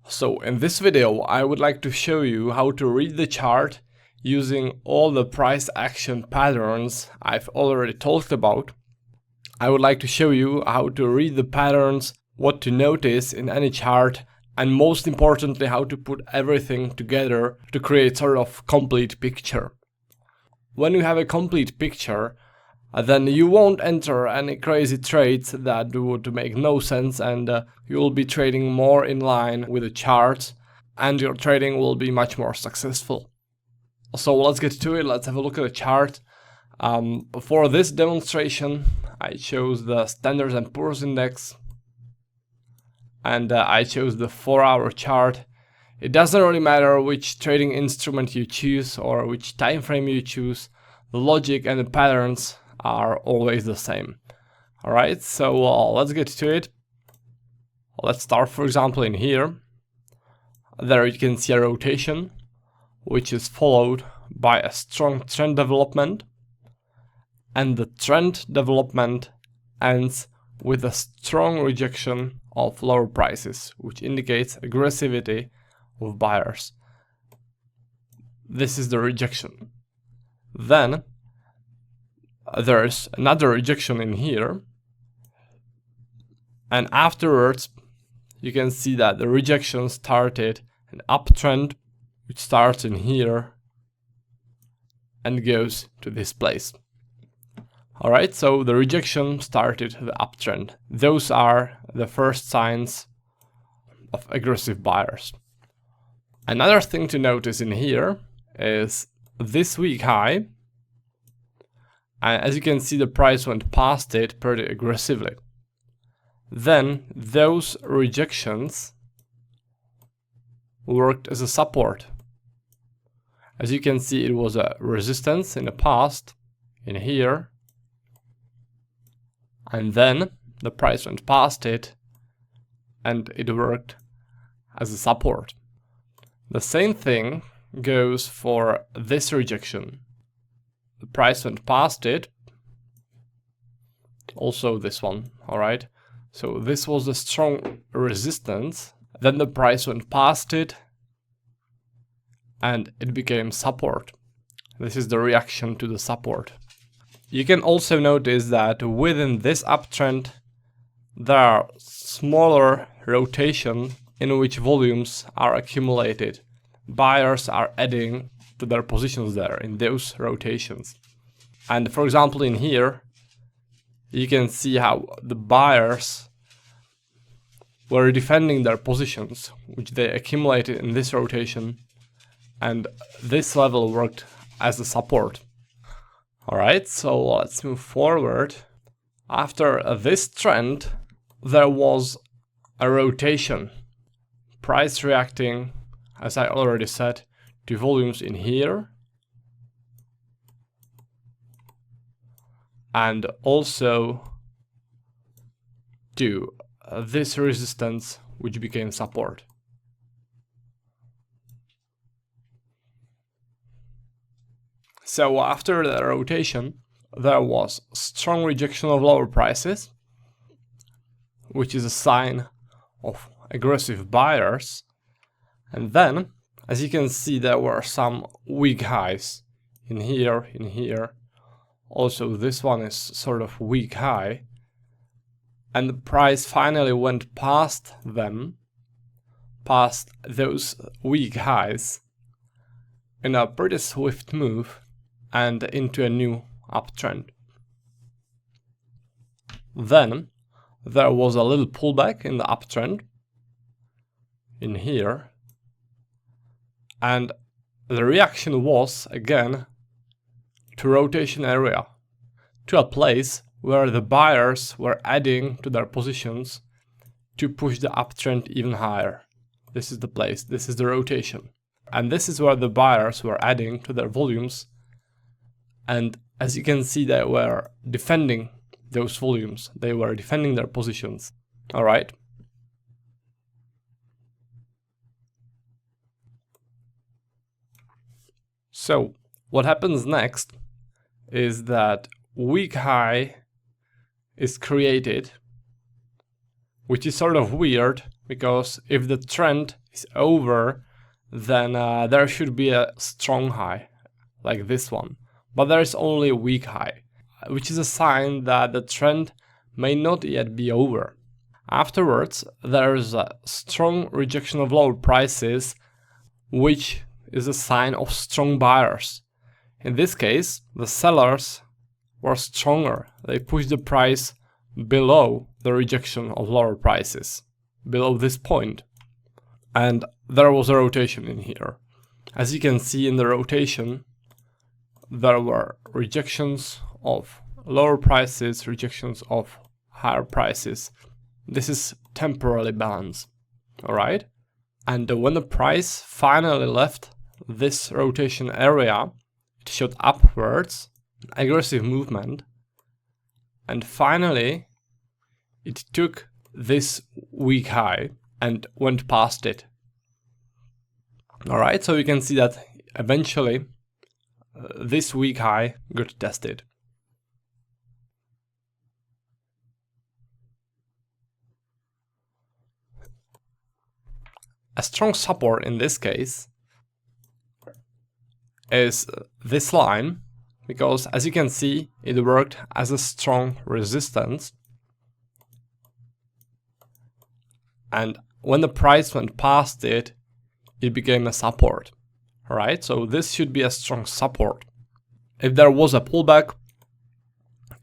So in this video, I would like to show you how to read the chart using all the price action patterns I've already talked about. I would like to show you how to read the patterns, what to notice in any chart, and most importantly, how to put everything together to create sort of complete picture. When you have a complete picture, then you won't enter any crazy trades that would make no sense, and you will be trading more in line with the charts, and your trading will be much more successful. So let's get to it. Let's have a look at the chart. For this demonstration, I chose the Standard & Poor's index, and I chose the 4-hour chart. It doesn't really matter which trading instrument you choose or which time frame you choose. The logic and the patterns are always the same. Alright, so let's get to it. Let's start, for example, in here. There you can see a rotation, which is followed by a strong trend development, and the trend development ends with a strong rejection of lower prices, which indicates aggressivity of buyers. This is the rejection. Then there's another rejection in here, and afterwards you can see that the rejection started an uptrend, which starts in here and goes to this place. Alright, so the rejection started the uptrend. Those are the first signs of aggressive buyers. Another thing to notice in here is this week high, and as you can see, the price went past it pretty aggressively. Then those rejections worked as a support. As you can see, it was a resistance in the past, in here, and then the price went past it and it worked as a support. The same thing goes for this rejection. The price went past it, also this one, alright? So this was a strong resistance, then the price went past it and it became support. This is the reaction to the support. You can also notice that within this uptrend there are smaller rotation in which volumes are accumulated. Buyers are adding to their positions there in those rotations. And for example, in here you can see how the buyers were defending their positions, which they accumulated in this rotation, and this level worked as a support. Alright, so let's move forward. After this trend, there was a rotation. Price reacting, as I already said, to volumes in here. And also to this resistance, which became support. So after the rotation, there was strong rejection of lower prices, which is a sign of aggressive buyers. And then, as you can see, there were some weak highs in here, in here. Also, this one is sort of weak high. And the price finally went past them, past those weak highs, in a pretty swift move and into a new uptrend. Then there was a little pullback in the uptrend in here, and the reaction was again to rotation area, to a place where the buyers were adding to their positions to push the uptrend even higher. This is the place, this is the rotation, and this is where the buyers were adding to their volumes. And as you can see, they were defending those volumes. They were defending their positions. Alright. So what happens next is that weak high is created which is sort of weird, because if the trend is over, then there should be a strong high, like this one. But there is only a weak high, which is a sign that the trend may not yet be over. Afterwards, there is a strong rejection of lower prices, which is a sign of strong buyers. In this case, the sellers were stronger. They pushed the price below the rejection of lower prices, below this point. And there was a rotation in here. As you can see in the rotation, there were rejections of lower prices, rejections of higher prices. This is temporary balance, alright? And when the price finally left this rotation area, it shot upwards, aggressive movement, and finally it took this weak high and went past it. Alright, so you can see that eventually this weak high got tested. A strong support in this case is this line, because as you can see, it worked as a strong resistance. And when the price went past it, it became a support. Alright, so this should be a strong support. If there was a pullback,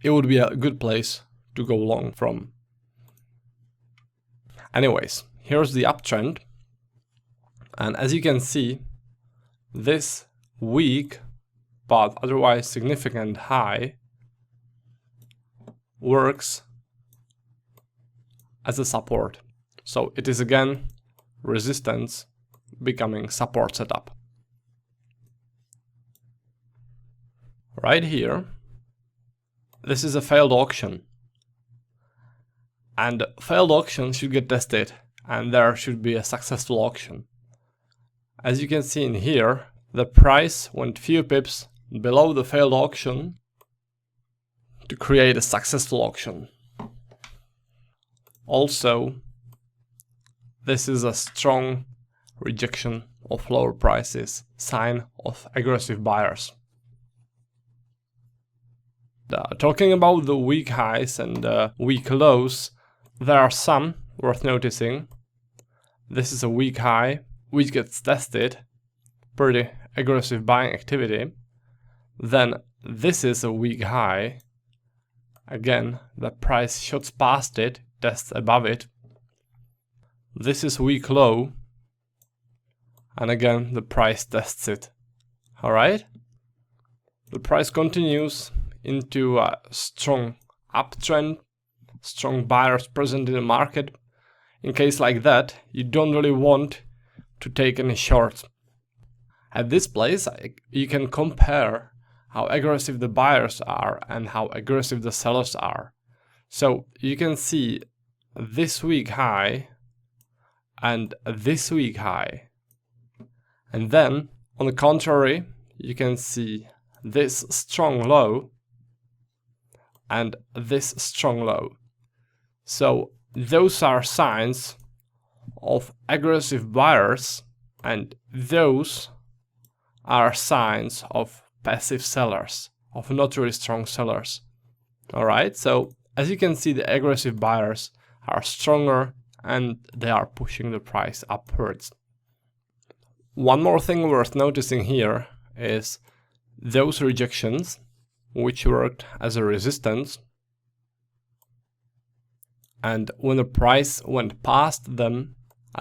it would be a good place to go long from. Anyways, here's the uptrend. And as you can see, this weak but otherwise significant high works as a support. So it is again resistance becoming support setup. Right here, this is a failed auction. And failed auctions should get tested, and there should be a successful auction. As you can see in here, the price went few pips below the failed auction to create a successful auction. Also, this is a strong rejection of lower prices, sign of aggressive buyers. Talking about the weak highs and weak lows, there are some worth noticing. This is a weak high, which gets tested, pretty aggressive buying activity. Then this is a weak high. Again, the price shots past it, tests above it. This is weak low, and again the price tests it. Alright? The price continues into a strong uptrend, strong buyers present in the market. In case like that, you don't really want to take any shorts. At this place, you can compare how aggressive the buyers are and how aggressive the sellers are. So you can see this weak high and this weak high. And then, on the contrary, you can see this strong low and this strong low. So those are signs of aggressive buyers, and those are signs of passive sellers, of not really strong sellers. Alright, so as you can see, the aggressive buyers are stronger and they are pushing the price upwards. One more thing worth noticing here is those rejections, which worked as a resistance, and when the price went past them,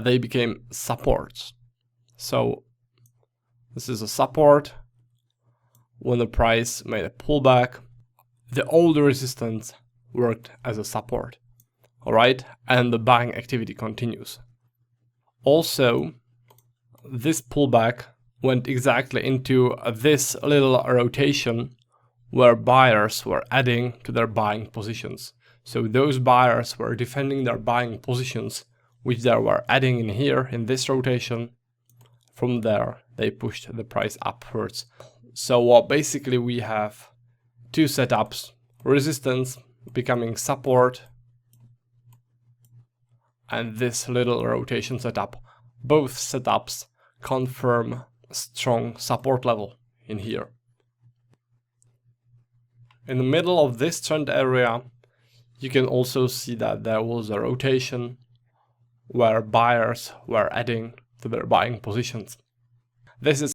they became supports. So this is a support. When the price made a pullback, the old resistance worked as a support. Alright, and the buying activity continues. Also, this pullback went exactly into this little rotation where buyers were adding to their buying positions. So those buyers were defending their buying positions, which they were adding in here in this rotation. From there, they pushed the price upwards. So basically we have two setups: resistance becoming support and this little rotation setup. Both setups confirm a strong support level in here. In the middle of this trend area, you can also see that there was a rotation where buyers were adding to their buying positions. This is